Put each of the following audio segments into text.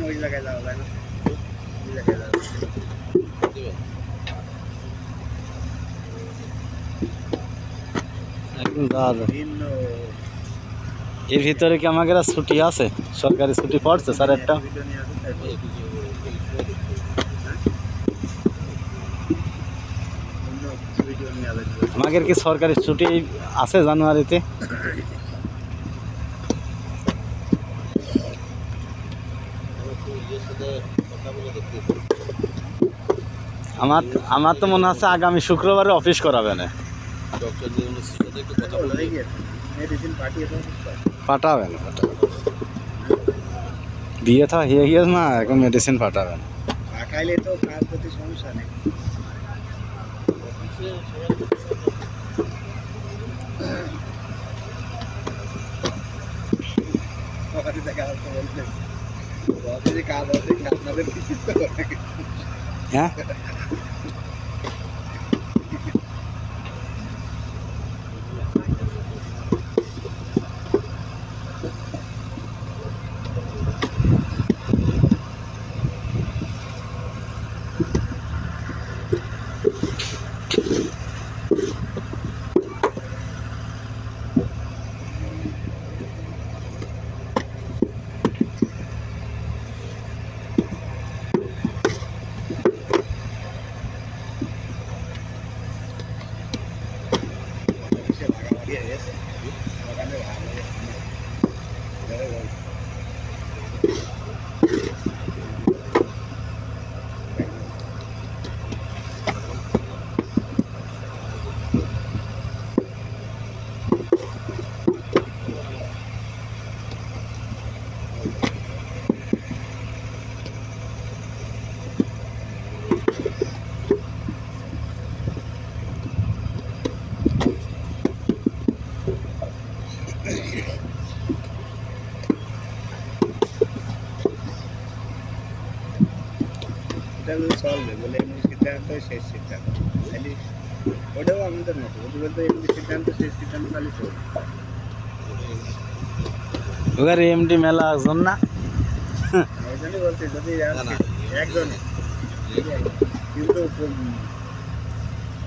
ওই জায়গায় যাওয়া যায় না, ওই জায়গায় যাওয়া একদম যাওয়া যায়। ভিন্ন এর ভিতরে কি আমাদের আর ছুটি আছে? সরকারি ছুটি পড়ছে স্যার একটা? ভিডিও নিয়ে আসুন তারপর অন্য কিছু ভিডিও নিয়ে আসবে। আমাদের কি সরকারি ছুটি আছে জানুয়ারিতে? আমার আমার তো মনে হচ্ছে আগামী শুক্রবারে অফিস করাবে না, হয়ে গিয়েছে মেডিসিন পাঠিয়ে দাও পাঠাবে না, বিয়ে তো হয়ে গিয়েছে না, এখন মেডিসিন পাঠাবে না। পাঠাইলে তো কার প্রতি সমস্যা নেই। অফিসে দেখা হচ্ছে বলতে অফিসে কাজ আছে আপনাদের কিছু তো হ্যাঁ, অফিসে ভাগাভাগি হয়ে গেছে ওখানে ভালো এটা চলবে বলে এমনি সিদ্ধান্ত শেষ সিদ্ধান্ত খালি ওটাও আমাদের মতো ওদের বলতে এমনি সিদ্ধান্ত শেষ সিদ্ধান্ত খালি চলবে। ওখানে এমডি মেলা একজন না, ওই জন্যই বলছি যদি একজনে কিন্তু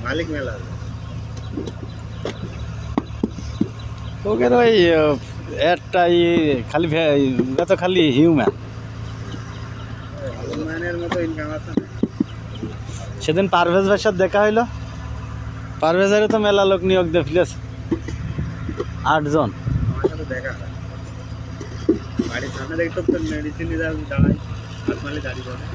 মালিক মেলা হবে। ওদের ওই একটা খালি ওরা তো খালি হিউম্যান। উন্নয়নের মতো ইনকাম আছে না। সেদিন পারভেজ ভাইয়ের সাথে দেখা হইলো, পারভেজেরও তো মেলা লোক নিয়োগ দিয়ে ফেলেছে, 8 জন। আমার সাথে দেখা হয় বাড়ির সামনে দেখতো তো মেডিসিন নিয়ে দাঁড়াই হাত মালে দাঁড়িয়ে যাবে।